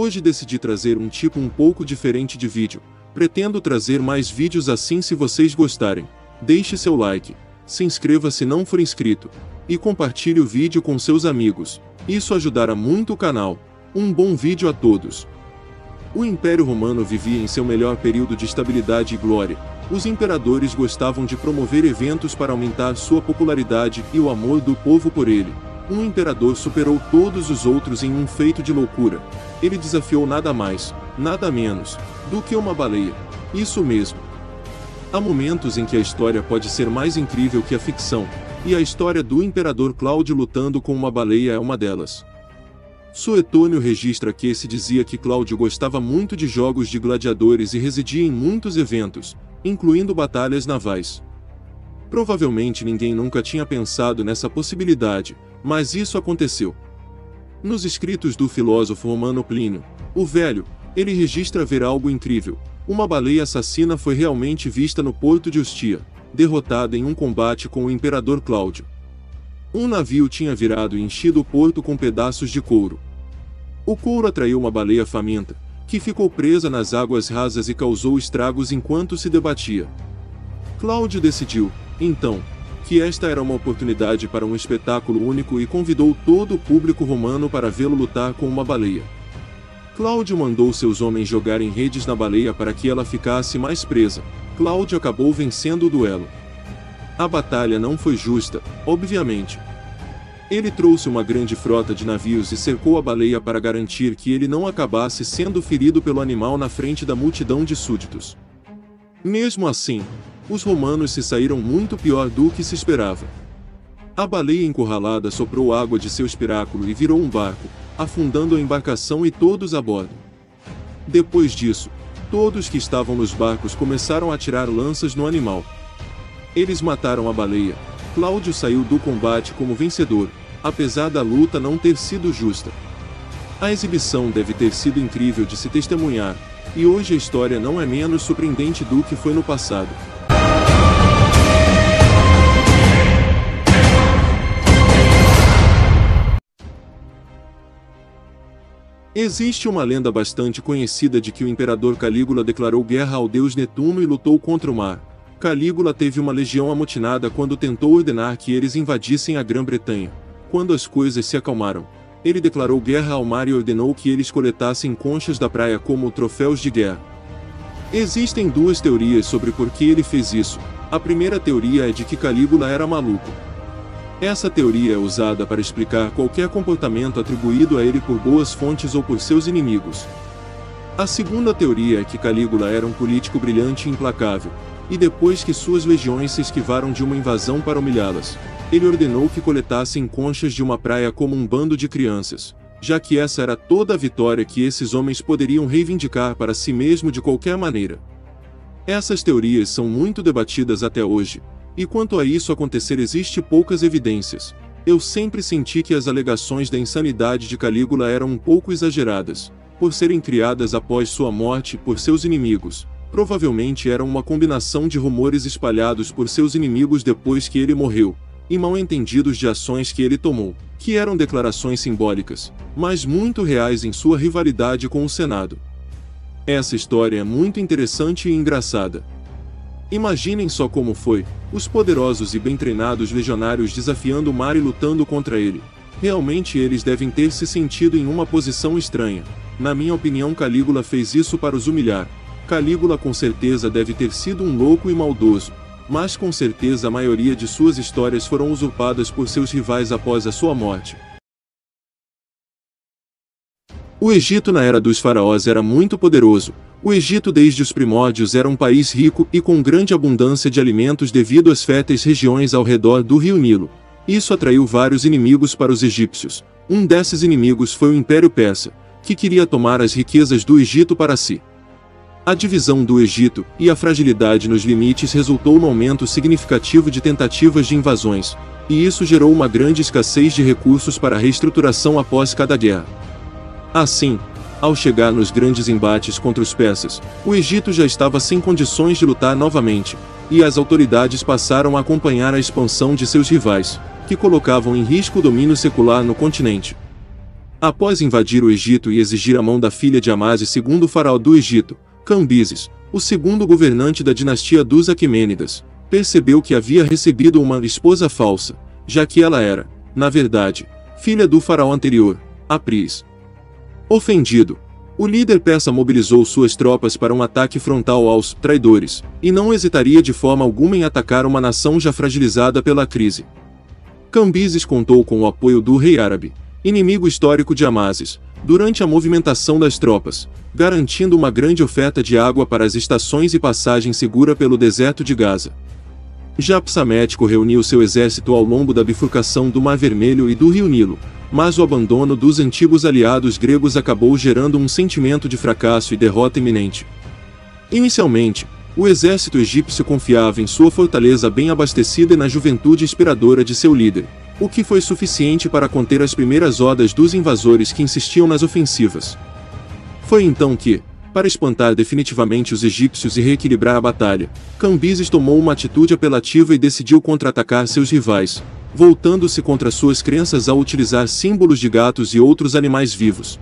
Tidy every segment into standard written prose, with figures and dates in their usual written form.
Hoje decidi trazer um tipo um pouco diferente de vídeo. Pretendo trazer mais vídeos assim. Se vocês gostarem, deixe seu like, se inscreva se não for inscrito, e compartilhe o vídeo com seus amigos. Isso ajudará muito o canal. Um bom vídeo a todos. O Império Romano vivia em seu melhor período de estabilidade e glória. Os imperadores gostavam de promover eventos para aumentar sua popularidade e o amor do povo por ele. Um imperador superou todos os outros em um feito de loucura. Ele desafiou nada mais, nada menos, do que uma baleia. Isso mesmo. Há momentos em que a história pode ser mais incrível que a ficção, e a história do imperador Cláudio lutando com uma baleia é uma delas. Suetônio registra que se dizia que Cláudio gostava muito de jogos de gladiadores e residia em muitos eventos, incluindo batalhas navais. Provavelmente ninguém nunca tinha pensado nessa possibilidade, mas isso aconteceu. Nos escritos do filósofo romano Plínio, o Velho, ele registra ver algo incrível. Uma baleia assassina foi realmente vista no porto de Ostia, derrotada em um combate com o imperador Cláudio. Um navio tinha virado e enchido o porto com pedaços de couro. O couro atraiu uma baleia faminta, que ficou presa nas águas rasas e causou estragos enquanto se debatia. Cláudio decidiu, então, que esta era uma oportunidade para um espetáculo único e convidou todo o público romano para vê-lo lutar com uma baleia. Cláudio mandou seus homens jogarem redes na baleia para que ela ficasse mais presa. Cláudio acabou vencendo o duelo. A batalha não foi justa, obviamente. Ele trouxe uma grande frota de navios e cercou a baleia para garantir que ele não acabasse sendo ferido pelo animal na frente da multidão de súditos. Mesmo assim, os romanos se saíram muito pior do que se esperava. A baleia encurralada soprou água de seu espiráculo e virou um barco, afundando a embarcação e todos a bordo. Depois disso, todos que estavam nos barcos começaram a atirar lanças no animal. Eles mataram a baleia. Cláudio saiu do combate como vencedor, apesar da luta não ter sido justa. A exibição deve ter sido incrível de se testemunhar, e hoje a história não é menos surpreendente do que foi no passado. Existe uma lenda bastante conhecida de que o imperador Calígula declarou guerra ao deus Netuno e lutou contra o mar. Calígula teve uma legião amotinada quando tentou ordenar que eles invadissem a Grã-Bretanha. Quando as coisas se acalmaram, ele declarou guerra ao mar e ordenou que eles coletassem conchas da praia como troféus de guerra. Existem duas teorias sobre por que ele fez isso. A primeira teoria é de que Calígula era maluco. Essa teoria é usada para explicar qualquer comportamento atribuído a ele por boas fontes ou por seus inimigos. A segunda teoria é que Calígula era um político brilhante e implacável, e depois que suas legiões se esquivaram de uma invasão para humilhá-las, ele ordenou que coletassem conchas de uma praia como um bando de crianças, já que essa era toda a vitória que esses homens poderiam reivindicar para si mesmo de qualquer maneira. Essas teorias são muito debatidas até hoje, e quanto a isso acontecer existe poucas evidências. Eu sempre senti que as alegações da insanidade de Calígula eram um pouco exageradas, por serem criadas após sua morte por seus inimigos. Provavelmente eram uma combinação de rumores espalhados por seus inimigos depois que ele morreu, e mal-entendidos de ações que ele tomou, que eram declarações simbólicas, mas muito reais em sua rivalidade com o Senado. Essa história é muito interessante e engraçada. Imaginem só como foi, os poderosos e bem treinados legionários desafiando o mar e lutando contra ele. Realmente eles devem ter se sentido em uma posição estranha. Na minha opinião, Calígula fez isso para os humilhar. Calígula com certeza deve ter sido um louco e maldoso, mas com certeza a maioria de suas histórias foram usurpadas por seus rivais após a sua morte. O Egito na era dos faraós era muito poderoso. O Egito desde os primórdios era um país rico e com grande abundância de alimentos devido às férteis regiões ao redor do rio Nilo. Isso atraiu vários inimigos para os egípcios. Um desses inimigos foi o Império Persa, que queria tomar as riquezas do Egito para si. A divisão do Egito e a fragilidade nos limites resultou no aumento significativo de tentativas de invasões, e isso gerou uma grande escassez de recursos para a reestruturação após cada guerra. Assim, ao chegar nos grandes embates contra os persas, o Egito já estava sem condições de lutar novamente, e as autoridades passaram a acompanhar a expansão de seus rivais, que colocavam em risco o domínio secular no continente. Após invadir o Egito e exigir a mão da filha de Amasis, segundo o faraó do Egito, Cambises, o segundo governante da dinastia dos Aquemênidas, percebeu que havia recebido uma esposa falsa, já que ela era, na verdade, filha do faraó anterior, Apris. Ofendido, o líder persa mobilizou suas tropas para um ataque frontal aos traidores, e não hesitaria de forma alguma em atacar uma nação já fragilizada pela crise. Cambises contou com o apoio do rei árabe, inimigo histórico de Amasis, durante a movimentação das tropas, garantindo uma grande oferta de água para as estações e passagem segura pelo deserto de Gaza. Já Psamético reuniu seu exército ao longo da bifurcação do Mar Vermelho e do Rio Nilo, mas o abandono dos antigos aliados gregos acabou gerando um sentimento de fracasso e derrota iminente. Inicialmente, o exército egípcio confiava em sua fortaleza bem abastecida e na juventude inspiradora de seu líder, o que foi suficiente para conter as primeiras hordas dos invasores que insistiam nas ofensivas. Foi então que, para espantar definitivamente os egípcios e reequilibrar a batalha, Cambises tomou uma atitude apelativa e decidiu contra-atacar seus rivais, voltando-se contra suas crenças ao utilizar símbolos de gatos e outros animais vivos.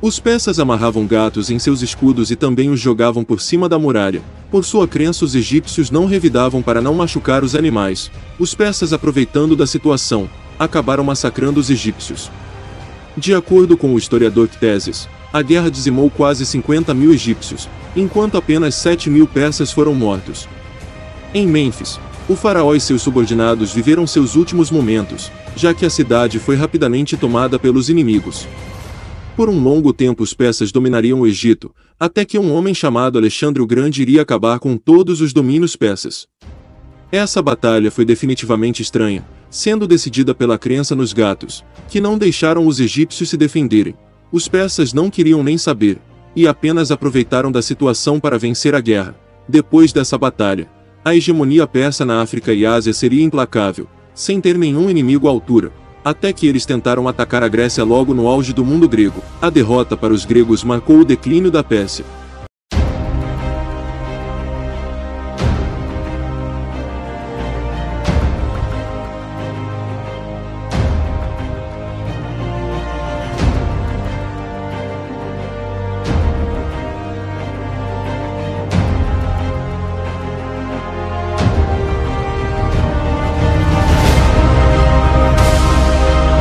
Os persas amarravam gatos em seus escudos e também os jogavam por cima da muralha. Por sua crença, os egípcios não revidavam para não machucar os animais. Os persas, aproveitando da situação, acabaram massacrando os egípcios. De acordo com o historiador Ctesias, a guerra dizimou quase 50.000 egípcios, enquanto apenas 7.000 persas foram mortos. Em Mênfis, o faraó e seus subordinados viveram seus últimos momentos, já que a cidade foi rapidamente tomada pelos inimigos. Por um longo tempo os persas dominariam o Egito, até que um homem chamado Alexandre o Grande iria acabar com todos os domínios persas. Essa batalha foi definitivamente estranha, sendo decidida pela crença nos gatos, que não deixaram os egípcios se defenderem. Os persas não queriam nem saber, e apenas aproveitaram da situação para vencer a guerra. Depois dessa batalha, a hegemonia persa na África e Ásia seria implacável, sem ter nenhum inimigo à altura, até que eles tentaram atacar a Grécia logo no auge do mundo grego. A derrota para os gregos marcou o declínio da Pérsia.